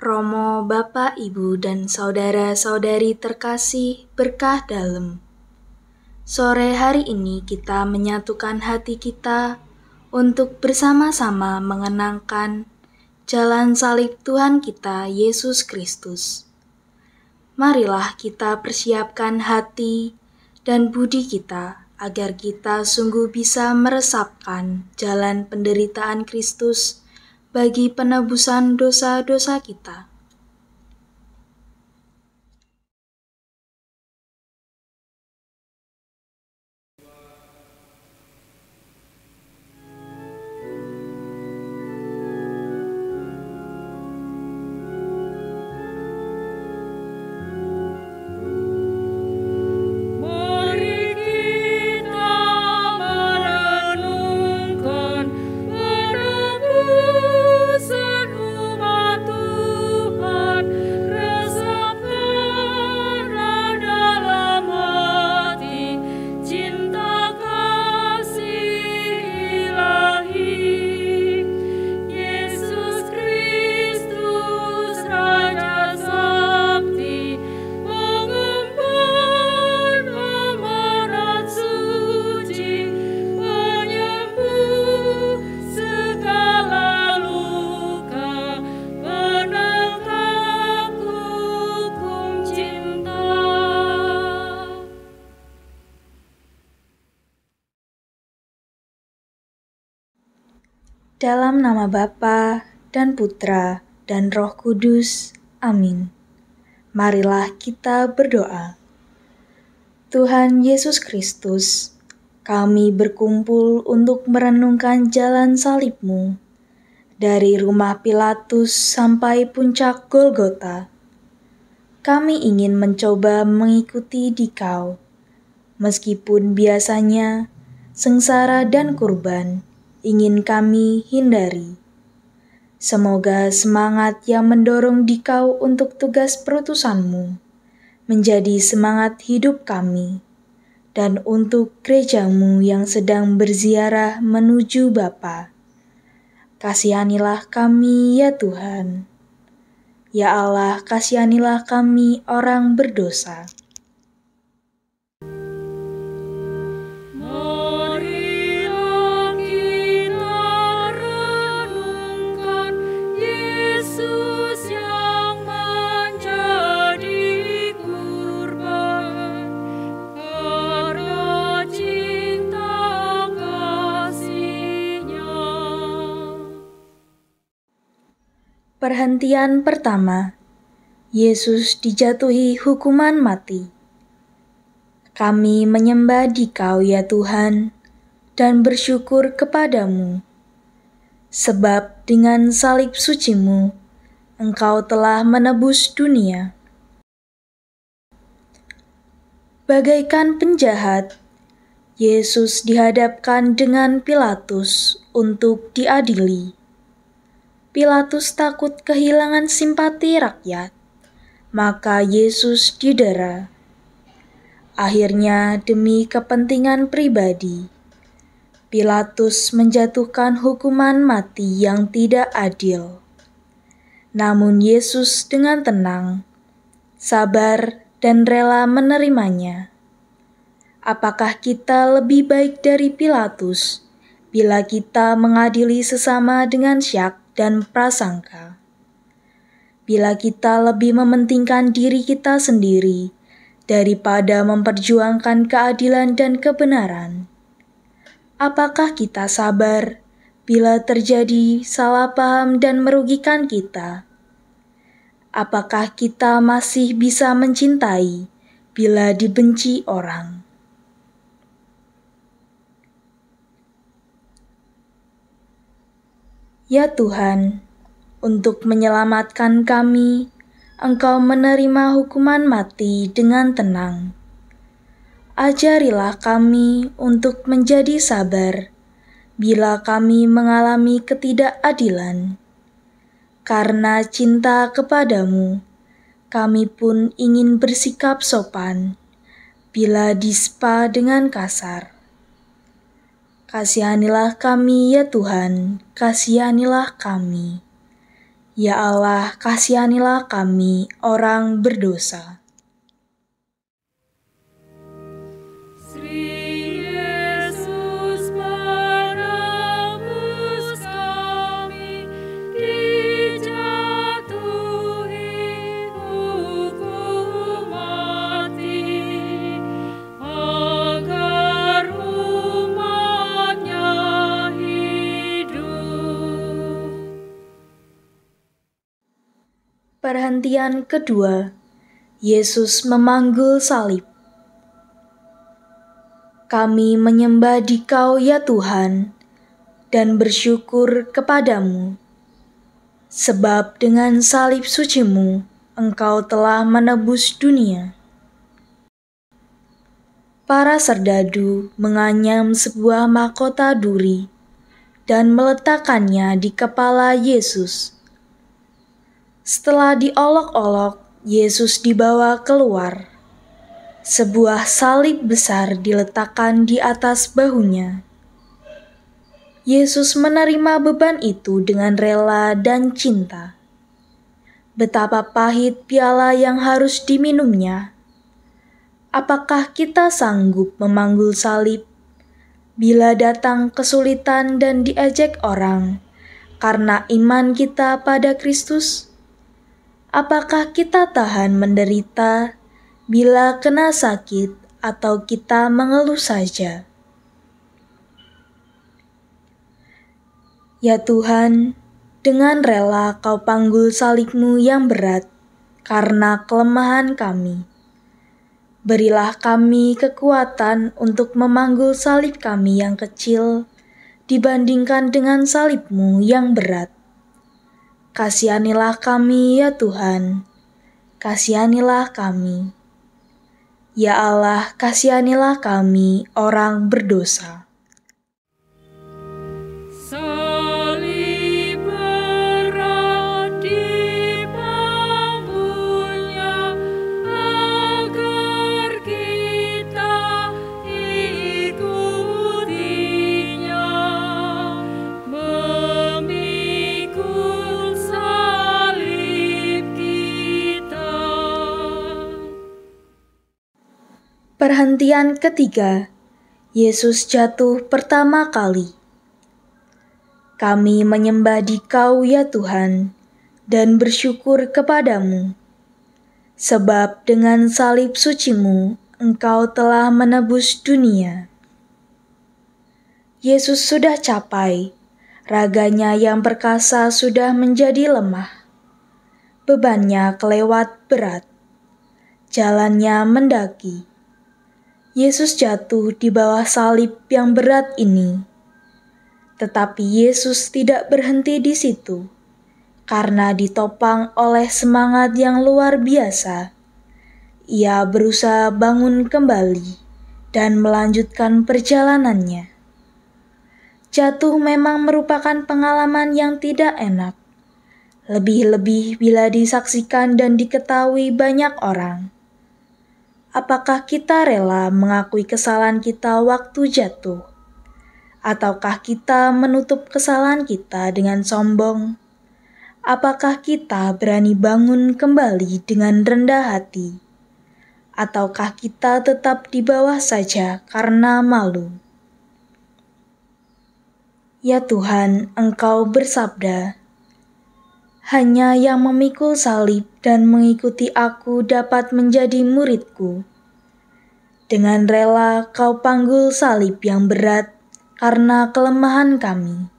Romo, Bapak, Ibu, dan saudara-saudari terkasih berkah dalem. Sore hari ini kita menyatukan hati kita untuk bersama-sama mengenangkan jalan salib Tuhan kita Yesus Kristus. Marilah kita persiapkan hati dan budi kita agar kita sungguh bisa meresapkan jalan penderitaan Kristus bagi penebusan dosa-dosa kita. Dalam nama Bapa dan Putra dan Roh Kudus. Amin. Marilah kita berdoa. Tuhan Yesus Kristus, kami berkumpul untuk merenungkan jalan salib-Mu dari rumah Pilatus sampai puncak Golgota. Kami ingin mencoba mengikuti Dikau, meskipun biasanya sengsara dan kurban ingin kami hindari. Semoga semangat yang mendorong Dikau untuk tugas perutusan-Mu menjadi semangat hidup kami, dan untuk gereja-Mu yang sedang berziarah menuju Bapa. Kasihanilah kami ya Tuhan. Ya Allah, kasihanilah kami orang berdosa. Mari Perhentian pertama, Yesus dijatuhi hukuman mati. Kami menyembah Dikau ya Tuhan, dan bersyukur kepadamu, sebab dengan salib suci-Mu, Engkau telah menebus dunia. Bagaikan penjahat, Yesus dihadapkan dengan Pilatus untuk diadili. Pilatus takut kehilangan simpati rakyat, maka Yesus didera. Akhirnya demi kepentingan pribadi, Pilatus menjatuhkan hukuman mati yang tidak adil. Namun Yesus dengan tenang, sabar, dan rela menerimanya. Apakah kita lebih baik dari Pilatus bila kita mengadili sesama dengan syak dan prasangka? Bila kita lebih mementingkan diri kita sendiri daripada memperjuangkan keadilan dan kebenaran? Apakah kita sabar bila terjadi salah paham dan merugikan kita? Apakah kita masih bisa mencintai bila dibenci orang? Ya Tuhan, untuk menyelamatkan kami, Engkau menerima hukuman mati dengan tenang. Ajarilah kami untuk menjadi sabar bila kami mengalami ketidakadilan. Karena cinta kepadamu, kami pun ingin bersikap sopan bila dispa dengan kasar. Kasihanilah kami ya Tuhan, kasihanilah kami. Ya Allah, kasihanilah kami orang berdosa. Perhentian kedua, Yesus memanggul salib. Kami menyembah Dikau ya Tuhan, dan bersyukur kepadamu, sebab dengan salib suci-Mu, Engkau telah menebus dunia. Para serdadu menganyam sebuah mahkota duri dan meletakkannya di kepala Yesus. Setelah diolok-olok, Yesus dibawa keluar. Sebuah salib besar diletakkan di atas bahunya. Yesus menerima beban itu dengan rela dan cinta. Betapa pahit piala yang harus diminumnya. Apakah kita sanggup memanggul salib bila datang kesulitan dan diejek orang karena iman kita pada Kristus? Apakah kita tahan menderita bila kena sakit atau kita mengeluh saja? Ya Tuhan, dengan rela Kau panggul salib-Mu yang berat karena kelemahan kami. Berilah kami kekuatan untuk memanggul salib kami yang kecil dibandingkan dengan salib-Mu yang berat. Kasihanilah kami ya Tuhan, kasihanilah kami. Ya Allah, kasihanilah kami orang berdosa. Perhentian ketiga, Yesus jatuh pertama kali. Kami menyembah Dikau ya Tuhan, dan bersyukur kepadamu, sebab dengan salib suci-Mu, Engkau telah menebus dunia. Yesus sudah capai, raganya yang perkasa sudah menjadi lemah. bebannya kelewat berat, jalannya mendaki. Yesus jatuh di bawah salib yang berat ini. Tetapi Yesus tidak berhenti di situ, karena ditopang oleh semangat yang luar biasa. Ia berusaha bangun kembali dan melanjutkan perjalanannya. Jatuh memang merupakan pengalaman yang tidak enak, lebih-lebih bila disaksikan dan diketahui banyak orang. Apakah kita rela mengakui kesalahan kita waktu jatuh? Ataukah kita menutup kesalahan kita dengan sombong? Apakah kita berani bangun kembali dengan rendah hati? Ataukah kita tetap di bawah saja karena malu? Ya Tuhan, Engkau bersabda, hanya yang memikul salib dan mengikuti Aku dapat menjadi murid-Ku. Dengan rela Kau panggul salib yang berat karena kelemahan kami.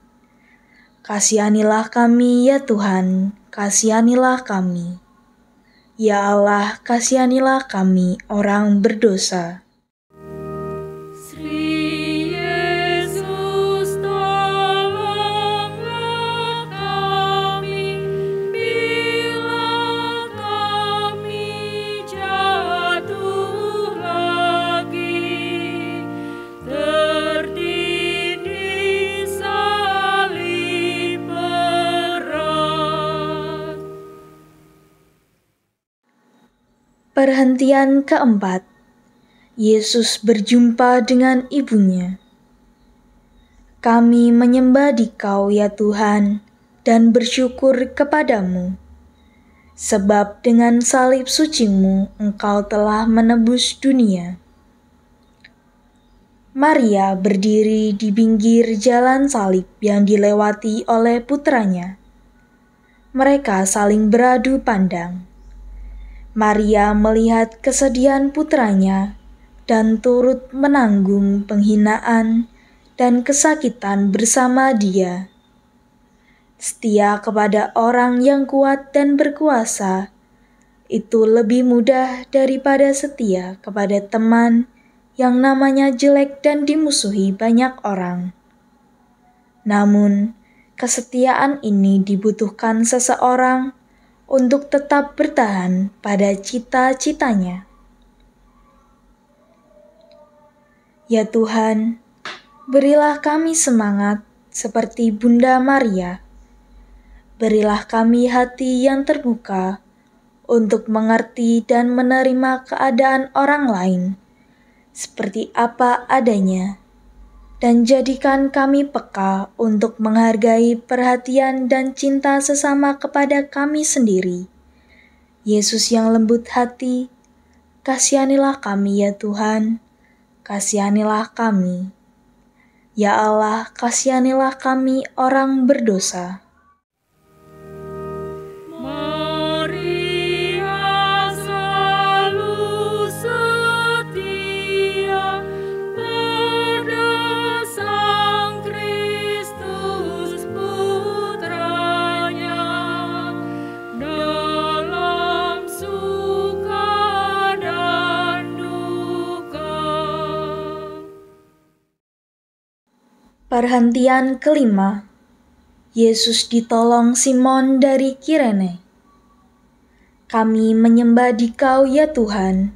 Kasihanilah kami ya Tuhan, kasihanilah kami. Ya Allah, kasihanilah kami orang berdosa. Perhentian keempat, Yesus berjumpa dengan ibunya. Kami menyembah Dikau ya Tuhan dan bersyukur kepadamu, sebab dengan salib suci-Mu Engkau telah menebus dunia. Maria berdiri di pinggir jalan salib yang dilewati oleh putranya. Mereka saling beradu pandang. Maria melihat kesedihan putranya dan turut menanggung penghinaan dan kesakitan bersama dia. Setia kepada orang yang kuat dan berkuasa, itu lebih mudah daripada setia kepada teman yang namanya jelek dan dimusuhi banyak orang. Namun, kesetiaan ini dibutuhkan seseorang untuk tetap bertahan pada cita-citanya. Ya Tuhan, berilah kami semangat seperti Bunda Maria. Berilah kami hati yang terbuka untuk mengerti dan menerima keadaan orang lain seperti apa adanya, dan jadikan kami peka untuk menghargai perhatian dan cinta sesama kepada kami sendiri. Yesus yang lembut hati, kasihanilah kami ya Tuhan, kasihanilah kami. Ya Allah, kasihanilah kami orang berdosa. Perhentian kelima, Yesus ditolong Simon dari Kirene. Kami menyembah Dikau ya Tuhan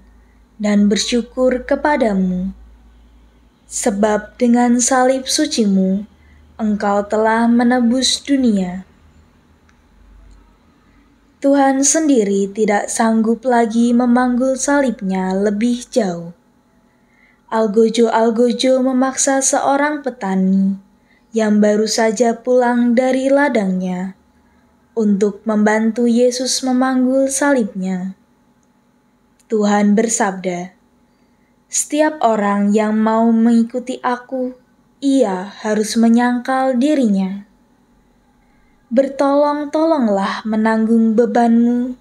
dan bersyukur kepadamu, sebab dengan salib suci-Mu Engkau telah menebus dunia. Tuhan sendiri tidak sanggup lagi memanggul salibnya lebih jauh. Algojo-algojo memaksa seorang petani yang baru saja pulang dari ladangnya untuk membantu Yesus memanggul salibnya. Tuhan bersabda, "Setiap orang yang mau mengikuti Aku, ia harus menyangkal dirinya. Bertolong-tolonglah menanggung bebanmu,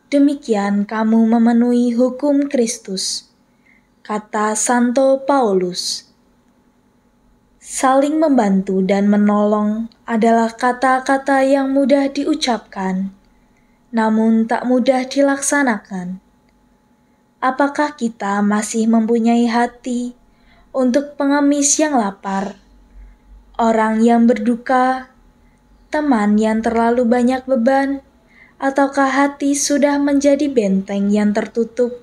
demikian kamu memenuhi hukum Kristus," kata Santo Paulus. Saling membantu dan menolong adalah kata-kata yang mudah diucapkan, namun tak mudah dilaksanakan. Apakah kita masih mempunyai hati untuk pengemis yang lapar, orang yang berduka, teman yang terlalu banyak beban, ataukah hati sudah menjadi benteng yang tertutup?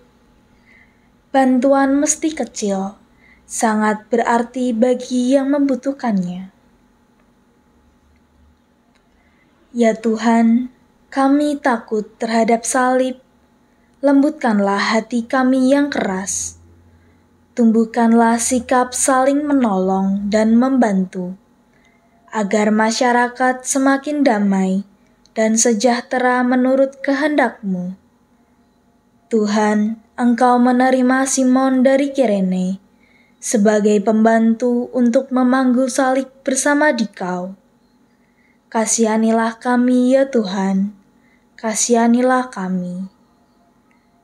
Bantuan mesti kecil, sangat berarti bagi yang membutuhkannya. Ya Tuhan, kami takut terhadap salib. Lembutkanlah hati kami yang keras. Tumbuhkanlah sikap saling menolong dan membantu, agar masyarakat semakin damai dan sejahtera menurut kehendak-Mu. Tuhan, Engkau menerima Simon dari Kirene sebagai pembantu untuk memanggul salib bersama Dikau. Kasihanilah kami ya Tuhan, kasihanilah kami.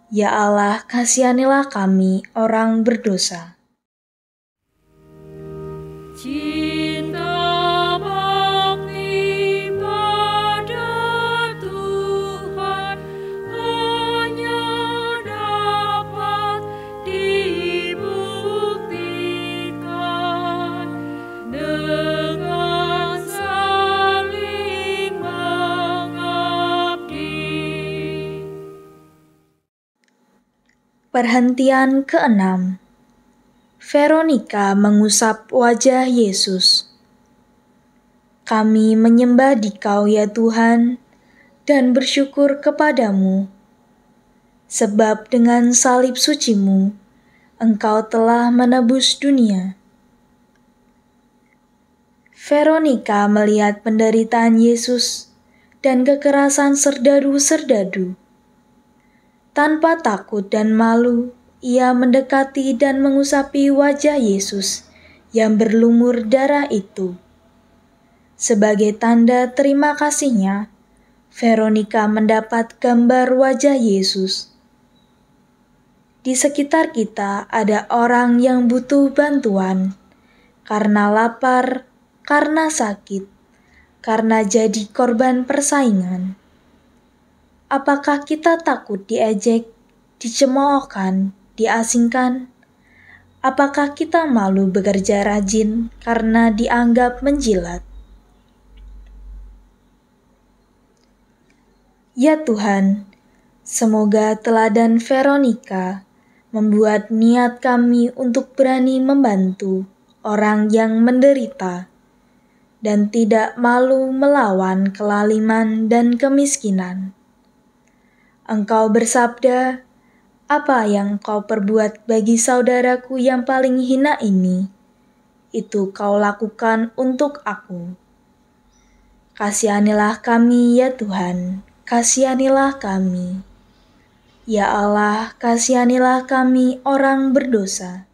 Ya Allah, kasihanilah kami orang berdosa. Cinta bakti pada Tuhan hanya dapat dibuktikan dengan saling mengabdi. Perhentian ke-6. Veronika mengusap wajah Yesus. Kami menyembah Dikau ya Tuhan, dan bersyukur kepadamu, sebab dengan salib suci-Mu, Engkau telah menebus dunia. Veronika melihat penderitaan Yesus dan kekerasan serdadu-serdadu. Tanpa takut dan malu, ia mendekati dan mengusapi wajah Yesus yang berlumur darah itu. Sebagai tanda terima kasihnya, Veronika mendapat gambar wajah Yesus. Di sekitar kita ada orang yang butuh bantuan, karena lapar, karena sakit, karena jadi korban persaingan. Apakah kita takut diejek, dicemoohkan, diasingkan? Apakah kita malu bekerja rajin karena dianggap menjilat? Ya Tuhan, semoga teladan Veronika membuat niat kami untuk berani membantu orang yang menderita dan tidak malu melawan kelaliman dan kemiskinan. Engkau bersabda, apa yang kau perbuat bagi saudaraku yang paling hina ini, itu kau lakukan untuk aku. Kasihanilah kami ya Tuhan, kasihanilah kami. Ya Allah, kasihanilah kami orang berdosa.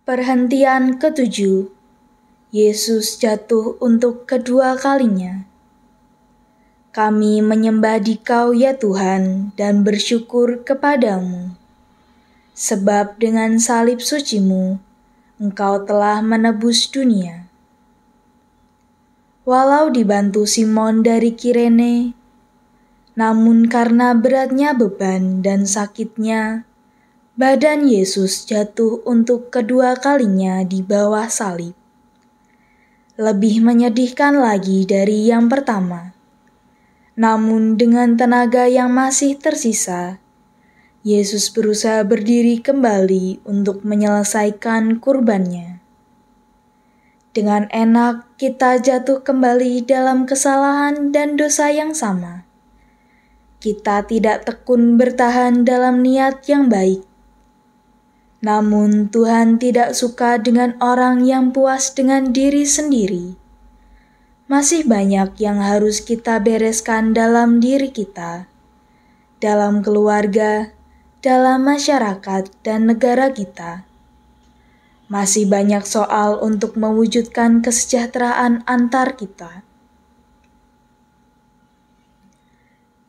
Perhentian ke-7. Yesus jatuh untuk kedua kalinya. Kami menyembah Dikau ya Tuhan dan bersyukur kepadamu, sebab dengan salib suci-Mu, Engkau telah menebus dunia. Walau dibantu Simon dari Kirene, namun karena beratnya beban dan sakitnya, badan Yesus jatuh untuk kedua kalinya di bawah salib. Lebih menyedihkan lagi dari yang pertama. Namun dengan tenaga yang masih tersisa, Yesus berusaha berdiri kembali untuk menyelesaikan kurbannya. Dengan enak kita jatuh kembali dalam kesalahan dan dosa yang sama. Kita tidak tekun bertahan dalam niat yang baik. Namun Tuhan tidak suka dengan orang yang puas dengan diri sendiri. Masih banyak yang harus kita bereskan dalam diri kita, dalam keluarga, dalam masyarakat dan negara kita. Masih banyak soal untuk mewujudkan kesejahteraan antar kita.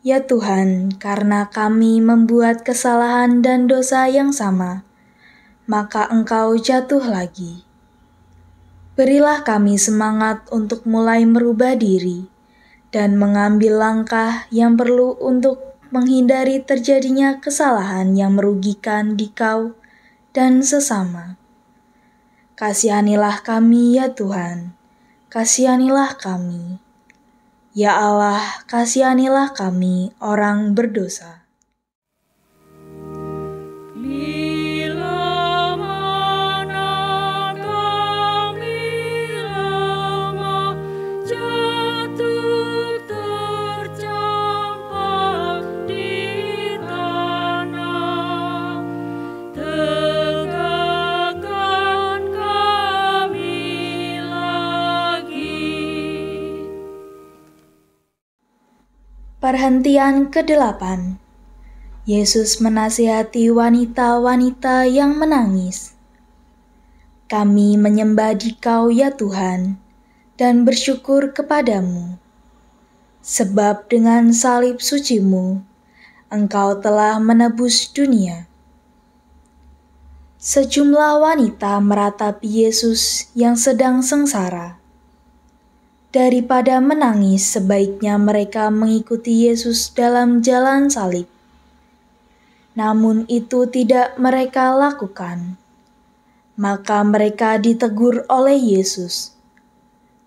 Ya Tuhan, karena kami membuat kesalahan dan dosa yang sama, maka Engkau jatuh lagi. Berilah kami semangat untuk mulai merubah diri dan mengambil langkah yang perlu untuk menghindari terjadinya kesalahan yang merugikan Dikau dan sesama. Kasihanilah kami ya Tuhan, kasihanilah kami. Ya Allah, kasihanilah kami orang berdosa. Bila mana kami lemah, jatuh tercampak di tanah, tegakkan kami lagi. Perhentian ke-8. Yesus menasihati wanita-wanita yang menangis. Kami menyembah Dikau ya Tuhan, dan bersyukur kepadamu. Sebab dengan salib suci-Mu, Engkau telah menebus dunia. Sejumlah wanita meratapi Yesus yang sedang sengsara. Daripada menangis, sebaiknya mereka mengikuti Yesus dalam jalan salib. Namun itu tidak mereka lakukan. Maka mereka ditegur oleh Yesus.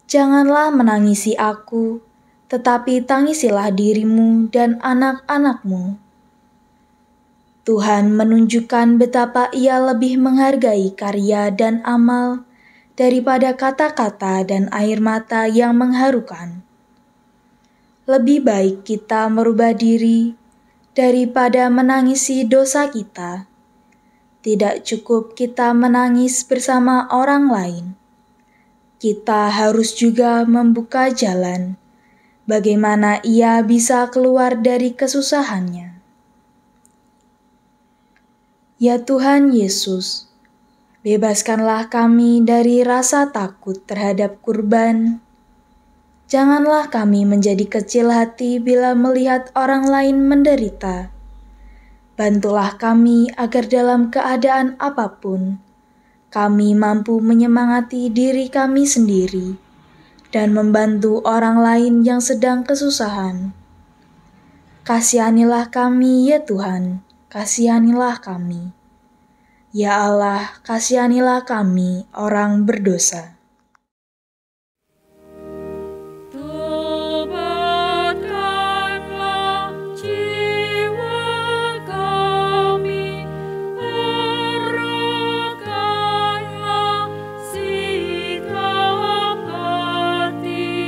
Janganlah menangisi aku, tetapi tangisilah dirimu dan anak-anakmu. Tuhan menunjukkan betapa Ia lebih menghargai karya dan amal daripada kata-kata dan air mata yang mengharukan. Lebih baik kita merubah diri daripada menangisi dosa kita. Tidak cukup kita menangis bersama orang lain. Kita harus juga membuka jalan bagaimana ia bisa keluar dari kesusahannya. Ya Tuhan Yesus, bebaskanlah kami dari rasa takut terhadap kurban. Janganlah kami menjadi kecil hati bila melihat orang lain menderita. Bantulah kami agar dalam keadaan apapun, kami mampu menyemangati diri kami sendiri dan membantu orang lain yang sedang kesusahan. Kasihanilah kami ya Tuhan, kasihanilah kami. Ya Allah, kasihanilah kami orang berdosa. Tobatkanlah jiwa kami, arahkanlah sikap hati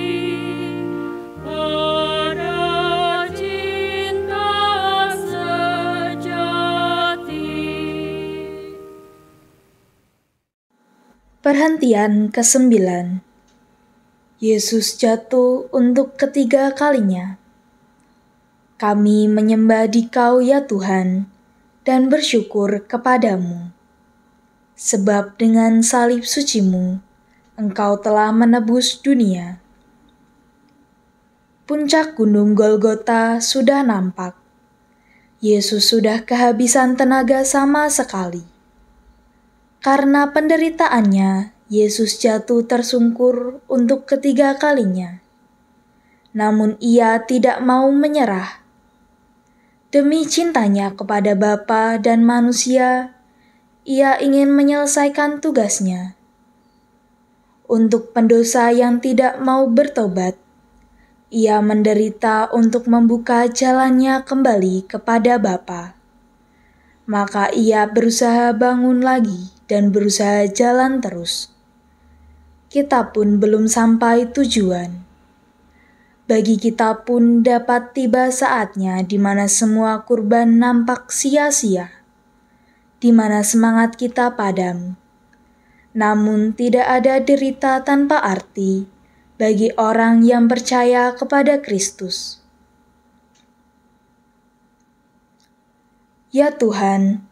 pada cinta sejati. Perhentian ke-9. Yesus jatuh untuk ketiga kalinya. Kami menyembah Dikau ya Tuhan, dan bersyukur kepadamu. Sebab dengan salib suci-Mu, Engkau telah menebus dunia. Puncak gunung Golgota sudah nampak. Yesus sudah kehabisan tenaga sama sekali. Karena penderitaannya, Yesus jatuh tersungkur untuk ketiga kalinya. Namun Ia tidak mau menyerah. Demi cintanya kepada Bapa dan manusia, Ia ingin menyelesaikan tugasnya. Untuk pendosa yang tidak mau bertobat, Ia menderita untuk membuka jalannya kembali kepada Bapa. Maka Ia berusaha bangun lagi dan berusaha jalan terus. Kita pun belum sampai tujuan. Bagi kita pun dapat tiba saatnya di mana semua kurban nampak sia-sia, di mana semangat kita padam. Namun tidak ada derita tanpa arti bagi orang yang percaya kepada Kristus. Ya Tuhan,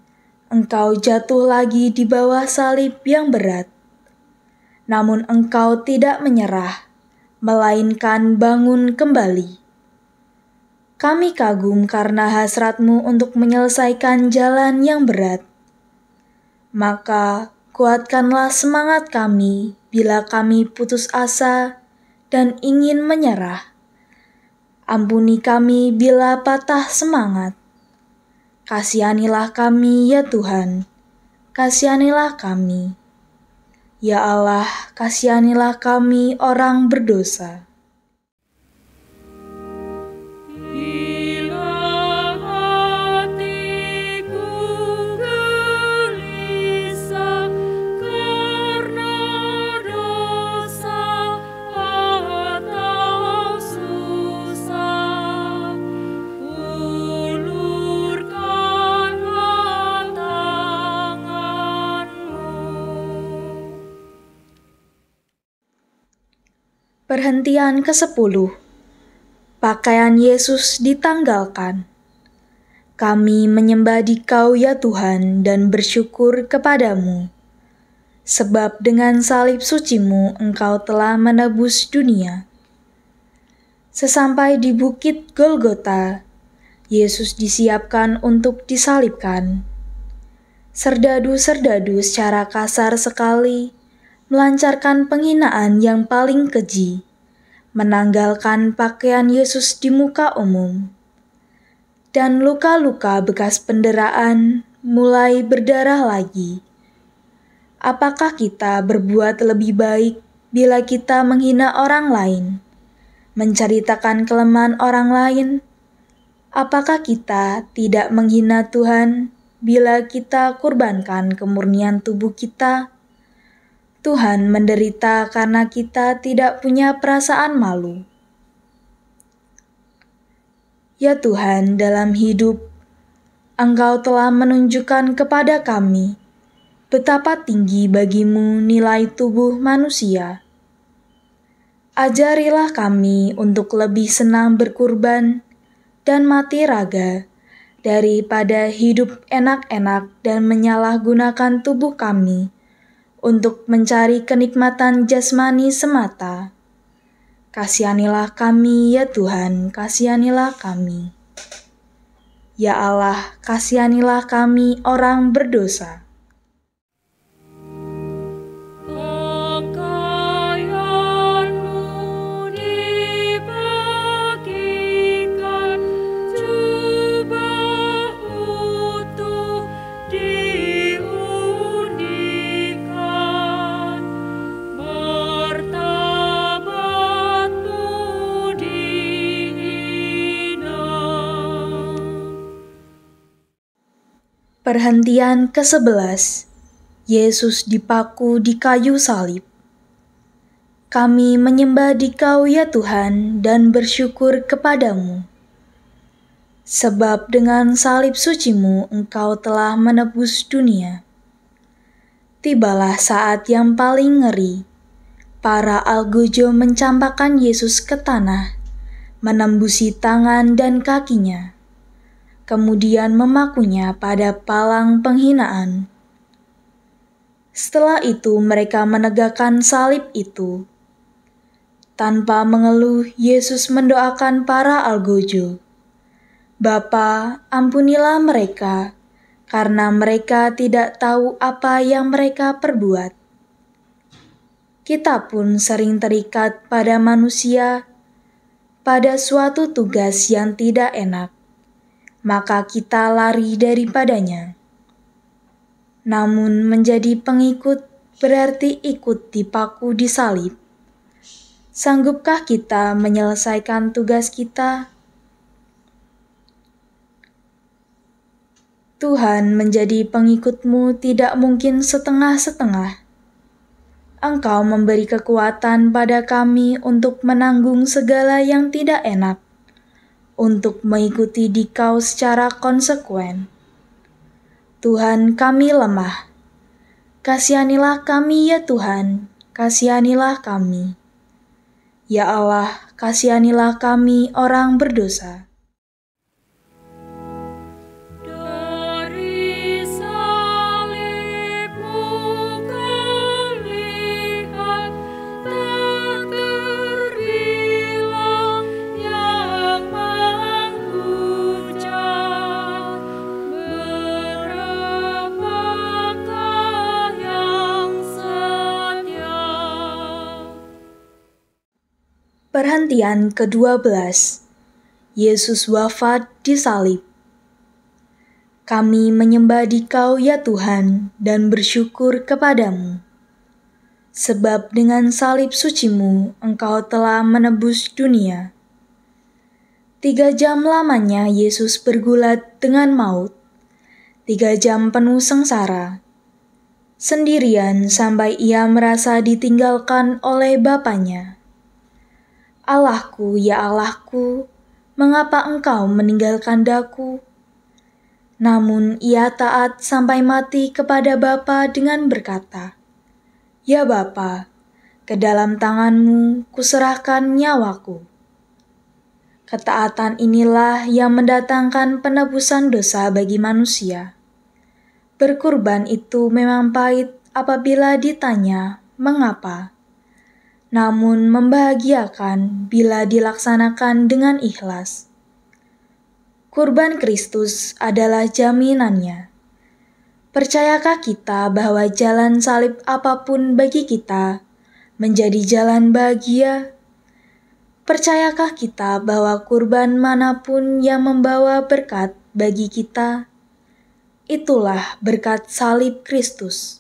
Engkau jatuh lagi di bawah salib yang berat. Namun Engkau tidak menyerah, melainkan bangun kembali. Kami kagum karena hasrat-Mu untuk menyelesaikan jalan yang berat. Maka kuatkanlah semangat kami bila kami putus asa dan ingin menyerah. Ampuni kami bila patah semangat. Kasihanilah kami ya Tuhan, kasihanilah kami. Ya Allah, kasihanilah kami orang berdosa. Bila hatiku gelisah karena dosa atau susah, ulurkanlah tangan-Mu. Perhentian ke-10. Pakaian Yesus ditanggalkan. Kami menyembah Dikau ya Tuhan dan bersyukur kepadamu. Sebab dengan salib suci-Mu Engkau telah menebus dunia. Sesampai di bukit Golgota, Yesus disiapkan untuk disalibkan. Serdadu-serdadu secara kasar sekali melancarkan penghinaan yang paling keji, menanggalkan pakaian Yesus di muka umum. Dan luka-luka bekas penderaan mulai berdarah lagi. Apakah kita berbuat lebih baik bila kita menghina orang lain, menceritakan kelemahan orang lain? Apakah kita tidak menghina Tuhan bila kita kurbankan kemurnian tubuh kita? Tuhan menderita karena kita tidak punya perasaan malu. Ya Tuhan, dalam hidup, Engkau telah menunjukkan kepada kami betapa tinggi bagimu nilai tubuh manusia. Ajarilah kami untuk lebih senang berkurban dan mati raga daripada hidup enak-enak dan menyalahgunakan tubuh kami untuk mencari kenikmatan jasmani semata. Kasihanilah kami ya Tuhan, kasihanilah kami. Ya Allah, kasihanilah kami orang berdosa. Pakaian-Mu dibagikan, jubah utuh diundikan, martabat-Mu dihina. Perhentian ke-11. Yesus dipaku di kayu salib. Kami menyembah Dikau ya Tuhan dan bersyukur kepadamu. Sebab dengan salib suci-Mu Engkau telah menebus dunia. Tibalah saat yang paling ngeri. Para algojo mencampakkan Yesus ke tanah, menembusi tangan dan kakinya, kemudian memakunya pada palang penghinaan. Setelah itu mereka menegakkan salib itu. Tanpa mengeluh, Yesus mendoakan para algojo, "Bapa, ampunilah mereka, karena mereka tidak tahu apa yang mereka perbuat." Kita pun sering terikat pada manusia, pada suatu tugas yang tidak enak, maka kita lari daripadanya. Namun menjadi pengikut berarti ikut dipaku di salib. Sanggupkah kita menyelesaikan tugas kita? Tuhan, menjadi pengikut-Mu tidak mungkin setengah-setengah. Engkau memberi kekuatan pada kami untuk menanggung segala yang tidak enak, untuk mengikuti Dikau secara konsekuen. Tuhan, kami lemah. Kasihanilah kami ya Tuhan, kasihanilah kami. Ya Allah, kasihanilah kami orang berdosa. Perhentian ke-12. Yesus wafat disalib. Kami menyembah Dikau ya Tuhan dan bersyukur kepadamu. Sebab dengan salib sucimu Engkau telah menebus dunia. 3 jam lamanya Yesus bergulat dengan maut. 3 jam penuh sengsara. Sendirian sampai ia merasa ditinggalkan oleh Bapanya. Allahku, ya Allahku, mengapa Engkau meninggalkan daku? Namun ia taat sampai mati kepada Bapa dengan berkata, Ya Bapa, ke dalam tangan-Mu kuserahkan nyawaku. Ketaatan inilah yang mendatangkan penebusan dosa bagi manusia. Berkurban itu memang pahit apabila ditanya, mengapa? Namun membahagiakan bila dilaksanakan dengan ikhlas. Kurban Kristus adalah jaminannya. Percayakah kita bahwa jalan salib apapun bagi kita menjadi jalan bahagia? Percayakah kita bahwa kurban manapun yang membawa berkat bagi kita, itulah berkat salib Kristus?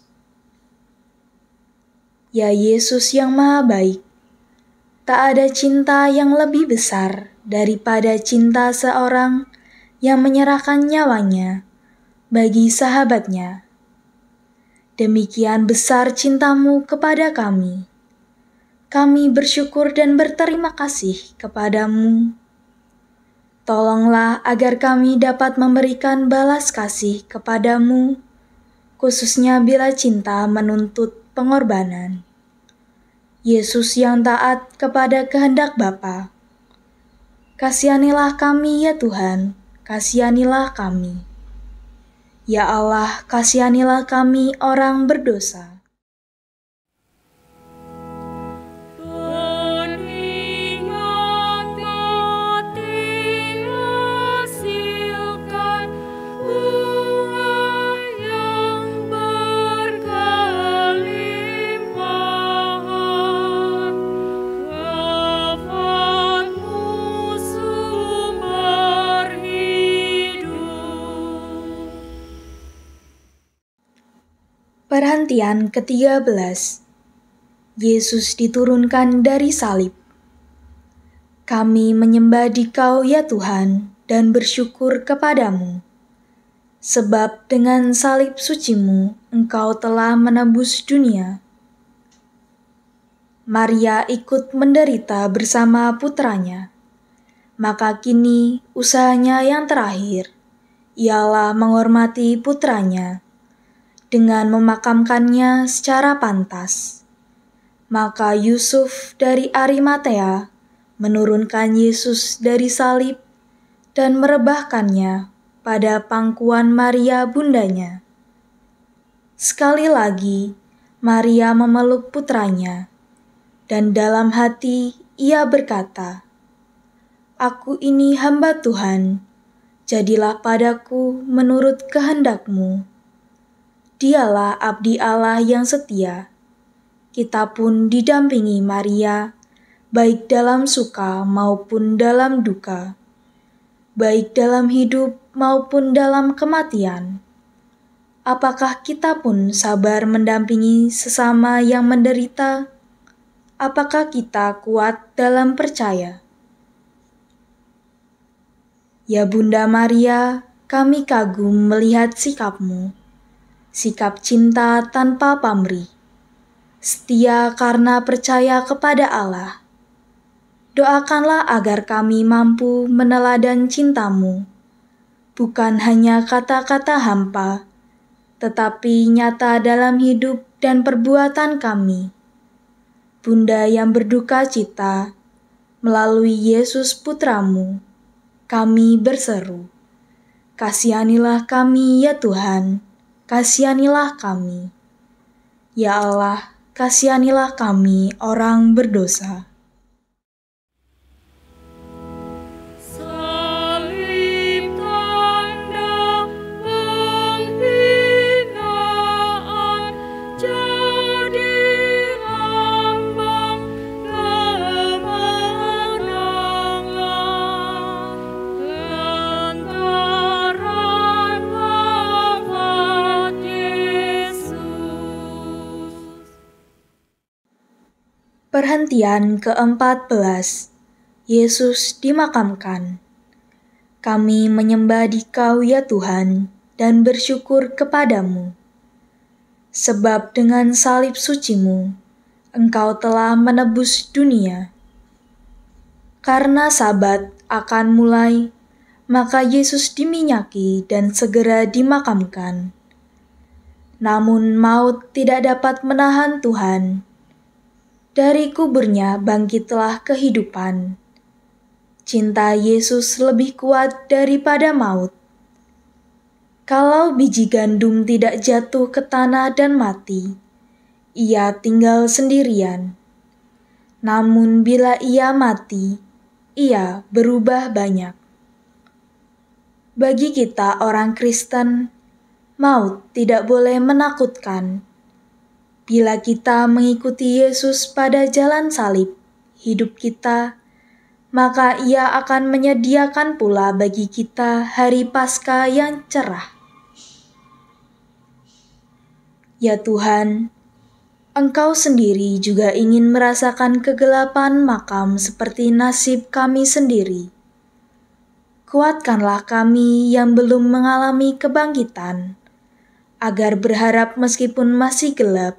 Ya Yesus yang Maha Baik, tak ada cinta yang lebih besar daripada cinta seorang yang menyerahkan nyawanya bagi sahabatnya. Demikian besar cinta-Mu kepada kami. Kami bersyukur dan berterima kasih kepadamu. Tolonglah agar kami dapat memberikan balas kasih kepadamu, khususnya bila cinta menuntut pengorbanan. Yesus yang taat kepada kehendak Bapa, kasihanilah kami ya Tuhan, kasihanilah kami. Ya Allah, kasihanilah kami orang berdosa. Perhentian ke-13. Yesus diturunkan dari salib. Kami menyembah Dikau ya Tuhan dan bersyukur kepadamu. Sebab dengan salib sucimu Engkau telah menebus dunia. Maria ikut menderita bersama putranya. Maka kini usahanya yang terakhir ialah menghormati putranya dengan memakamkannya secara pantas. Maka Yusuf dari Arimatea menurunkan Yesus dari salib dan merebahkannya pada pangkuan Maria bundanya. Sekali lagi Maria memeluk putranya, dan dalam hati ia berkata, Aku ini hamba Tuhan, jadilah padaku menurut kehendak-Mu. Dialah abdi Allah yang setia. Kita pun didampingi Maria, baik dalam suka maupun dalam duka, baik dalam hidup maupun dalam kematian. Apakah kita pun sabar mendampingi sesama yang menderita? Apakah kita kuat dalam percaya? Ya Bunda Maria, kami kagum melihat sikap-Mu. Sikap cinta tanpa pamrih, setia karena percaya kepada Allah. Doakanlah agar kami mampu meneladan cinta-Mu, bukan hanya kata-kata hampa, tetapi nyata dalam hidup dan perbuatan kami. Bunda yang berduka cita, melalui Yesus Putra-Mu, kami berseru, kasihanilah kami ya Tuhan, kasihanilah kami. Ya Allah, kasihanilah kami orang berdosa. Salib tanda penghinaan, jadi lambang kemenangan. Perhentian ke-14. Yesus dimakamkan. Kami menyembah Dikau ya Tuhan dan bersyukur kepadamu. Sebab dengan salib sucimu, Engkau telah menebus dunia. Karena Sabat akan mulai, maka Yesus diminyaki dan segera dimakamkan. Namun maut tidak dapat menahan Tuhan. Dari kuburnya bangkitlah kehidupan. Cinta Yesus lebih kuat daripada maut. Kalau biji gandum tidak jatuh ke tanah dan mati, ia tinggal sendirian. Namun bila ia mati, ia berubah banyak. Bagi kita orang Kristen, maut tidak boleh menakutkan. Bila kita mengikuti Yesus pada jalan salib hidup kita, maka Ia akan menyediakan pula bagi kita hari Paskah yang cerah. Ya Tuhan, Engkau sendiri juga ingin merasakan kegelapan makam seperti nasib kami sendiri. Kuatkanlah kami yang belum mengalami kebangkitan, agar berharap meskipun masih gelap,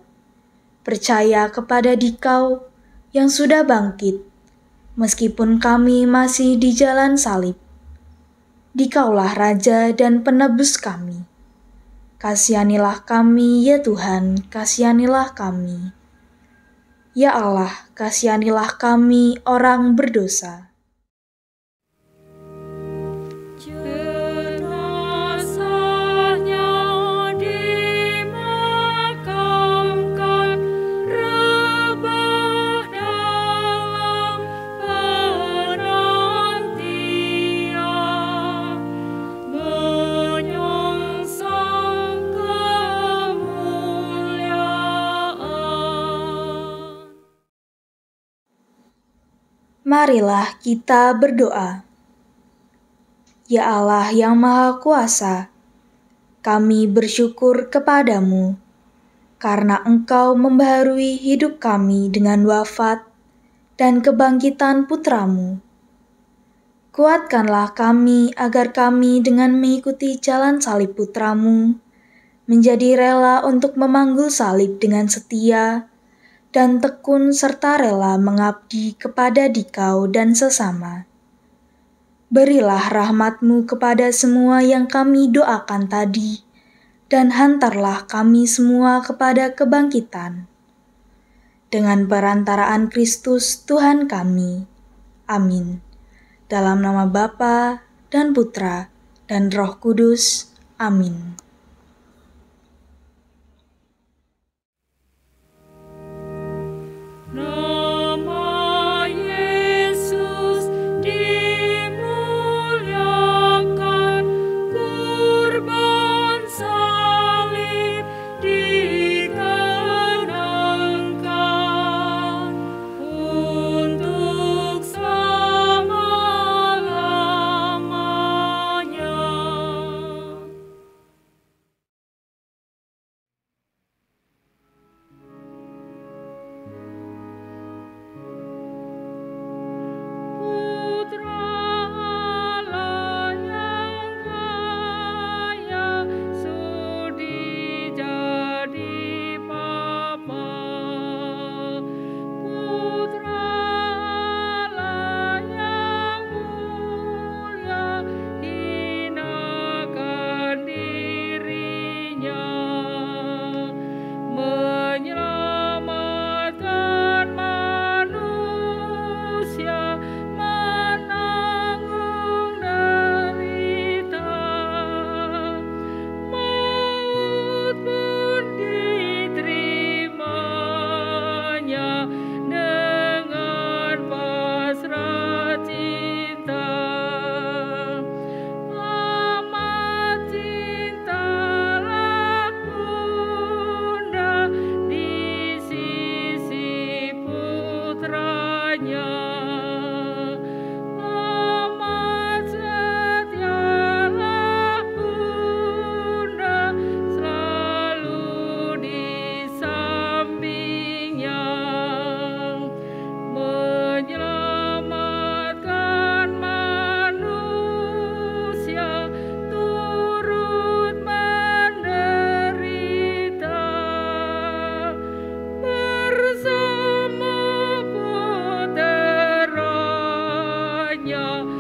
percaya kepada Dikau yang sudah bangkit, meskipun kami masih di jalan salib. Dikaulah Raja dan Penebus kami. Kasihanilah kami, ya Tuhan, kasihanilah kami. Ya Allah, kasihanilah kami orang berdosa. Jenazahnya dimakamkan, rebah dalam penantian, menyongsong kemuliaan. Marilah kita berdoa. Ya Allah yang Maha Kuasa, kami bersyukur kepadamu, karena Engkau membaharui hidup kami dengan wafat dan kebangkitan Putramu. Kuatkanlah kami agar kami dengan mengikuti jalan salib Putramu, menjadi rela untuk memanggul salib dengan setia, dan tekun serta rela mengabdi kepada Dikau dan sesama. Berilah rahmat-Mu kepada semua yang kami doakan tadi, dan hantarlah kami semua kepada kebangkitan. Dengan perantaraan Kristus Tuhan kami. Amin. Dalam nama Bapa dan Putra dan Roh Kudus. Amin. Nama Yesus dimuliakan, kurban salib dikenangkan, untuk selama-lamanya. hanya